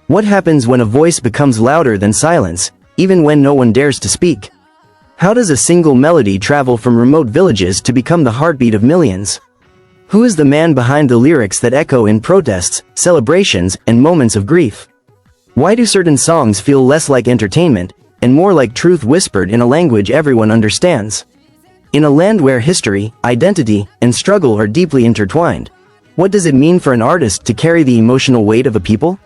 What happens when a voice becomes louder than silence, even when no one dares to speak? How does a single melody travel from remote villages to become the heartbeat of millions? Who is the man behind the lyrics that echo in protests, celebrations, and moments of grief? Why do certain songs feel less like entertainment, and more like truth whispered in a language everyone understands? In a land where history, identity, and struggle are deeply intertwined, what does it mean for an artist to carry the emotional weight of a people?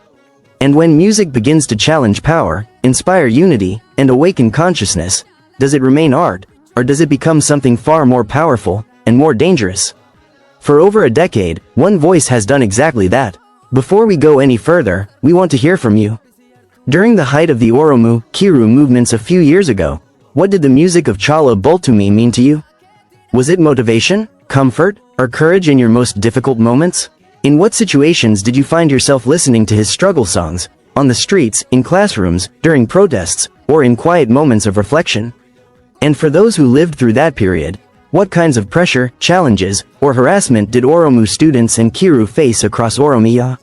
And when music begins to challenge power, inspire unity, and awaken consciousness, does it remain art, or does it become something far more powerful and more dangerous? For over a decade, one voice has done exactly that. Before we go any further, we want to hear from you. During the height of the Oromiyaa, Qeerroo movements a few years ago, what did the music of Caalaa Bultumee mean to you? Was it motivation, comfort, or courage in your most difficult moments? In what situations did you find yourself listening to his struggle songs, on the streets, in classrooms, during protests, or in quiet moments of reflection? And for those who lived through that period, what kinds of pressure, challenges, or harassment did Oromiyaa students and Qeerroo face across Oromiyaa?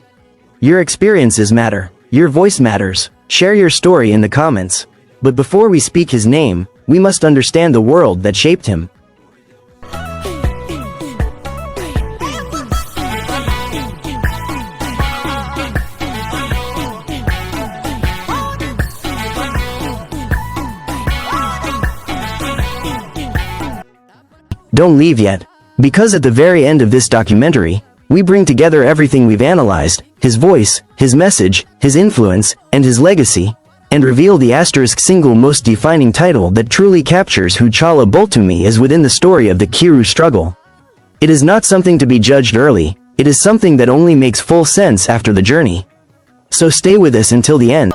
Your experiences matter. Your voice matters. Share your story in the comments. But before we speak his name, we must understand the world that shaped him. Don't leave yet, because at the very end of this documentary, we bring together everything we've analyzed, his voice, his message, his influence, and his legacy, and reveal the single most defining title that truly captures who Caalaa Bultumee is within the story of the Qeerroo struggle. It is not something to be judged early, it is something that only makes full sense after the journey. So stay with us until the end.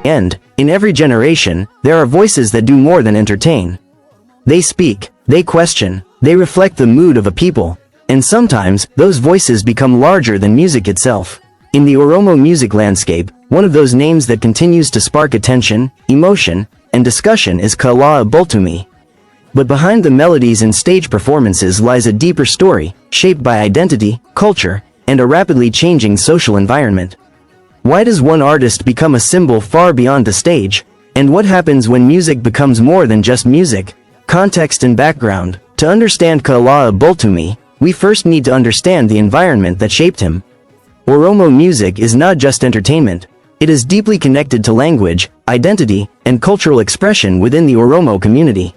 And, in every generation, there are voices that do more than entertain. They speak, they question, they reflect the mood of a people, and sometimes, those voices become larger than music itself. In the Oromo music landscape, one of those names that continues to spark attention, emotion, and discussion is Caalaa Bultumee. But behind the melodies and stage performances lies a deeper story, shaped by identity, culture, and a rapidly changing social environment. Why does one artist become a symbol far beyond the stage? And what happens when music becomes more than just music? Context and background. To understand Caalaa Bultumee, we first need to understand the environment that shaped him. Oromo music is not just entertainment. It is deeply connected to language, identity, and cultural expression within the Oromo community.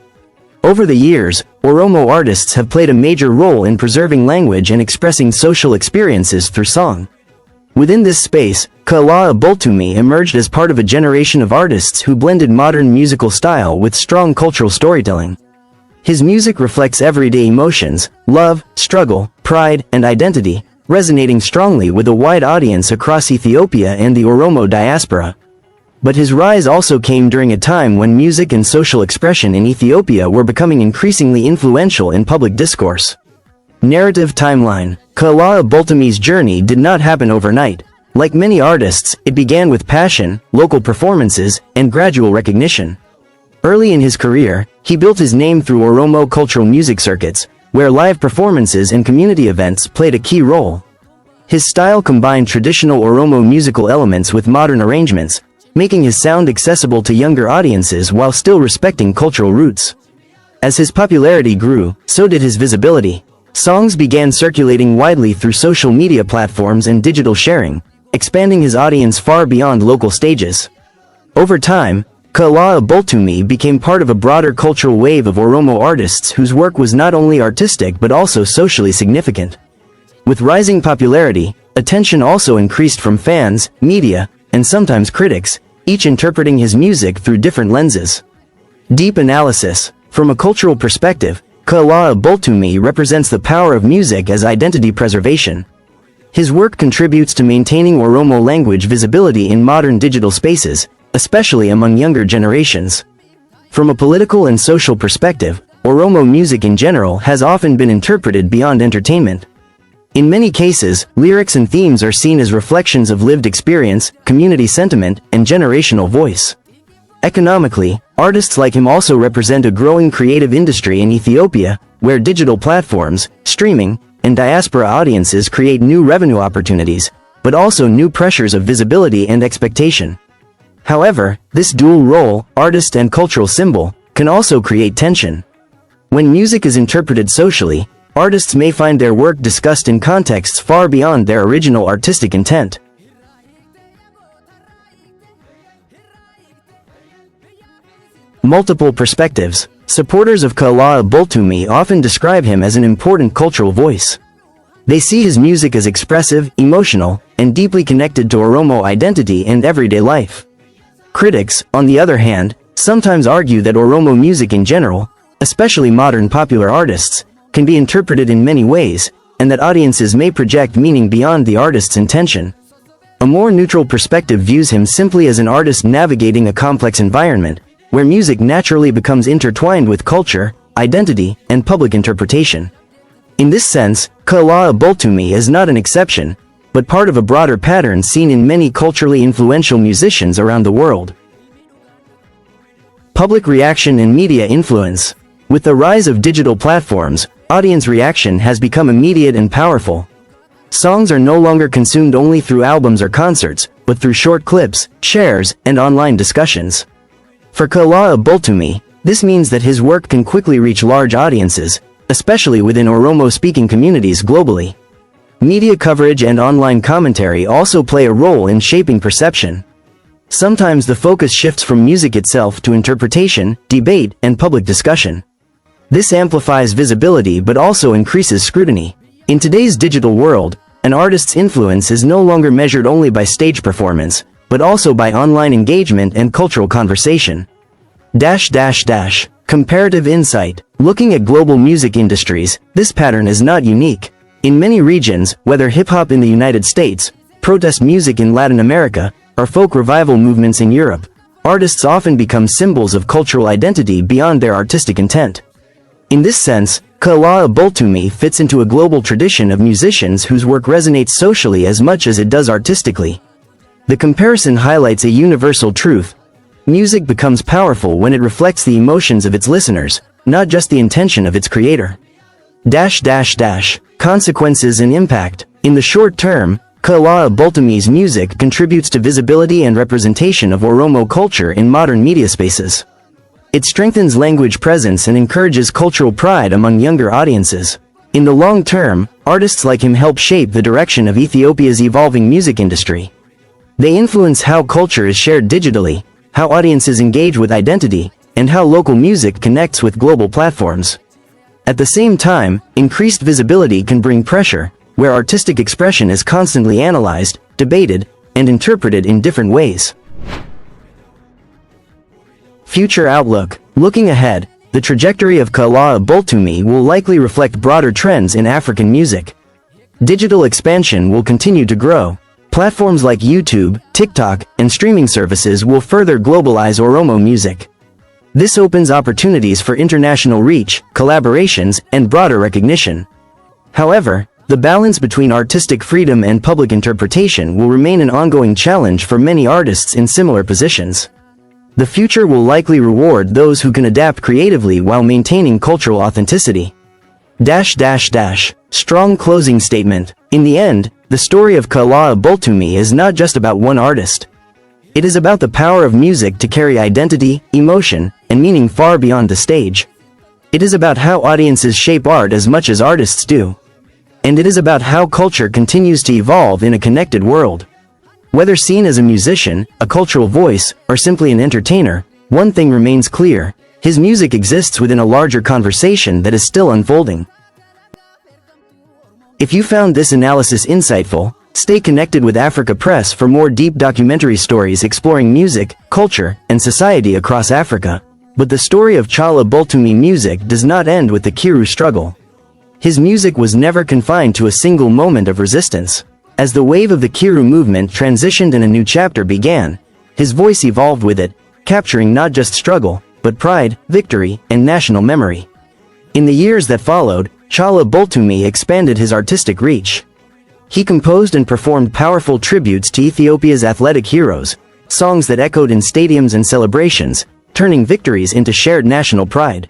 Over the years, Oromo artists have played a major role in preserving language and expressing social experiences through song. Within this space, Caalaa Bultumee emerged as part of a generation of artists who blended modern musical style with strong cultural storytelling. His music reflects everyday emotions, love, struggle, pride, and identity, resonating strongly with a wide audience across Ethiopia and the Oromo diaspora. But his rise also came during a time when music and social expression in Ethiopia were becoming increasingly influential in public discourse. Narrative timeline. Caalaa Bultumee's journey did not happen overnight. Like many artists, it began with passion, local performances, and gradual recognition. Early in his career, he built his name through Oromo cultural music circuits, where live performances and community events played a key role. His style combined traditional Oromo musical elements with modern arrangements, making his sound accessible to younger audiences while still respecting cultural roots. As his popularity grew, so did his visibility. Songs began circulating widely through social media platforms and digital sharing, expanding his audience far beyond local stages. Over time, Caalaa Bultumee became part of a broader cultural wave of Oromo artists whose work was not only artistic but also socially significant. With rising popularity, attention also increased from fans, media, and sometimes critics, each interpreting his music through different lenses. Deep analysis. From a cultural perspective, Caalaa Bultumee represents the power of music as identity preservation. His work contributes to maintaining Oromo language visibility in modern digital spaces, especially among younger generations. From a political and social perspective, Oromo music in general has often been interpreted beyond entertainment. In many cases, lyrics and themes are seen as reflections of lived experience, community sentiment, and generational voice. Economically, artists like him also represent a growing creative industry in Ethiopia, where digital platforms, streaming, and diaspora audiences create new revenue opportunities, but also new pressures of visibility and expectation. However, this dual role, artist and cultural symbol, can also create tension. When music is interpreted socially, artists may find their work discussed in contexts far beyond their original artistic intent. Multiple perspectives. Supporters of Caalaa Bultumee often describe him as an important cultural voice. They see his music as expressive, emotional, and deeply connected to Oromo identity and everyday life. Critics, on the other hand, sometimes argue that Oromo music in general, especially modern popular artists, can be interpreted in many ways, and that audiences may project meaning beyond the artist's intention. A more neutral perspective views him simply as an artist navigating a complex environment, where music naturally becomes intertwined with culture, identity, and public interpretation. In this sense, Caalaa Bultumee is not an exception, but part of a broader pattern seen in many culturally influential musicians around the world. Public reaction and media influence. With the rise of digital platforms, audience reaction has become immediate and powerful. Songs are no longer consumed only through albums or concerts, but through short clips, shares, and online discussions. For Caalaa Bultumee, this means that his work can quickly reach large audiences, especially within Oromo-speaking communities globally. Media coverage and online commentary also play a role in shaping perception. Sometimes the focus shifts from music itself to interpretation, debate, and public discussion. This amplifies visibility but also increases scrutiny. In today's digital world, an artist's influence is no longer measured only by stage performance, but also by online engagement and cultural conversation. Comparative insight. Looking at global music industries, this pattern is not unique. In many regions, whether hip-hop in the United States, protest music in Latin America, or folk revival movements in Europe, artists often become symbols of cultural identity beyond their artistic intent. In this sense, Caalaa Bultumee fits into a global tradition of musicians whose work resonates socially as much as it does artistically. The comparison highlights a universal truth. Music becomes powerful when it reflects the emotions of its listeners, not just the intention of its creator. Consequences and impact. In the short term, Caalaa Bultumee's music contributes to visibility and representation of Oromo culture in modern media spaces. It strengthens language presence and encourages cultural pride among younger audiences. In the long term, artists like him help shape the direction of Ethiopia's evolving music industry. They influence how culture is shared digitally, how audiences engage with identity, and how local music connects with global platforms. At the same time, increased visibility can bring pressure, where artistic expression is constantly analyzed, debated, and interpreted in different ways. Future outlook. Looking ahead, the trajectory of Caalaa Bultumee will likely reflect broader trends in African music. Digital expansion will continue to grow. Platforms like YouTube, TikTok, and streaming services will further globalize Oromo music. This opens opportunities for international reach, collaborations, and broader recognition. However, the balance between artistic freedom and public interpretation will remain an ongoing challenge for many artists in similar positions. The future will likely reward those who can adapt creatively while maintaining cultural authenticity. Strong closing statement. In the end, the story of Caalaa Bultumee is not just about one artist. It is about the power of music to carry identity, emotion, and meaning far beyond the stage. It is about how audiences shape art as much as artists do. And it is about how culture continues to evolve in a connected world. Whether seen as a musician, a cultural voice, or simply an entertainer, one thing remains clear: his music exists within a larger conversation that is still unfolding. If you found this analysis insightful, stay connected with Africa Press for more deep documentary stories exploring music, culture, and society across Africa. But the story of Caalaa Bultumee music does not end with the Qeerroo struggle. His music was never confined to a single moment of resistance. As the wave of the Qeerroo movement transitioned and a new chapter began, his voice evolved with it, capturing not just struggle, but pride, victory, and national memory. In the years that followed, Caalaa Bultumee expanded his artistic reach. He composed and performed powerful tributes to Ethiopia's athletic heroes, songs that echoed in stadiums and celebrations, turning victories into shared national pride.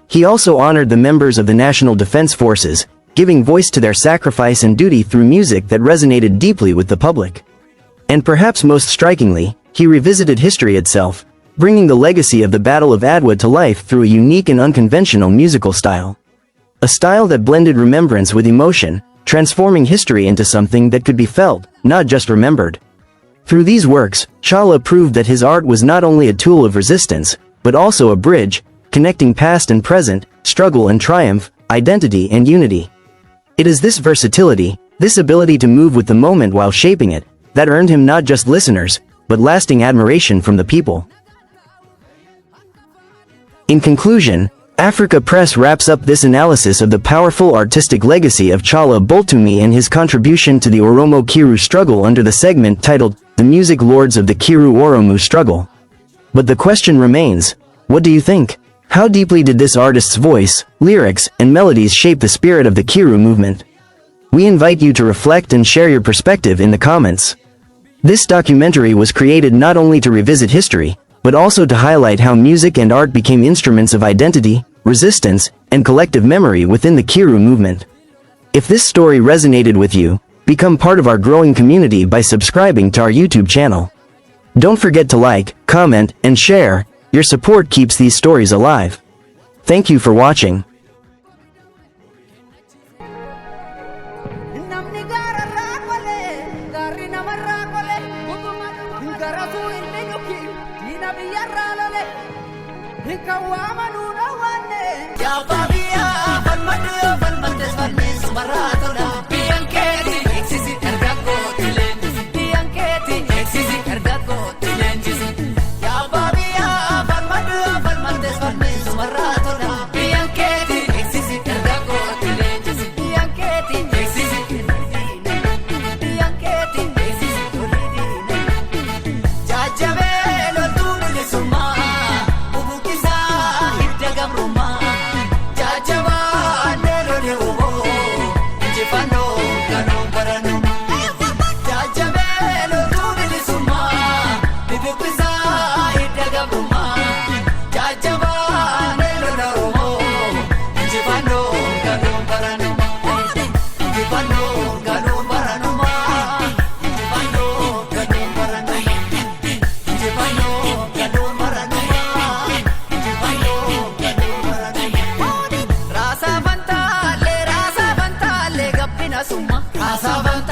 He also honored the members of the National Defense Forces, giving voice to their sacrifice and duty through music that resonated deeply with the public. And perhaps most strikingly, he revisited history itself, bringing the legacy of the Battle of Adwa to life through a unique and unconventional musical style. A style that blended remembrance with emotion, transforming history into something that could be felt, not just remembered. Through these works, Caalaa proved that his art was not only a tool of resistance, but also a bridge, connecting past and present, struggle and triumph, identity and unity. It is this versatility, this ability to move with the moment while shaping it, that earned him not just listeners, but lasting admiration from the people. In conclusion, Africa Press wraps up this analysis of the powerful artistic legacy of Caalaa Bultumee and his contribution to the Oromo Qeerroo struggle under the segment titled, The Music Lords of the Qeerroo Oromo Struggle. But the question remains, what do you think? How deeply did this artist's voice, lyrics, and melodies shape the spirit of the Qeerroo movement? We invite you to reflect and share your perspective in the comments. This documentary was created not only to revisit history, but also to highlight how music and art became instruments of identity, resistance, and collective memory within the Qeerroo movement. If this story resonated with you, become part of our growing community by subscribing to our YouTube channel. Don't forget to like, comment, and share. Your support keeps these stories alive. Thank you for watching. Rasa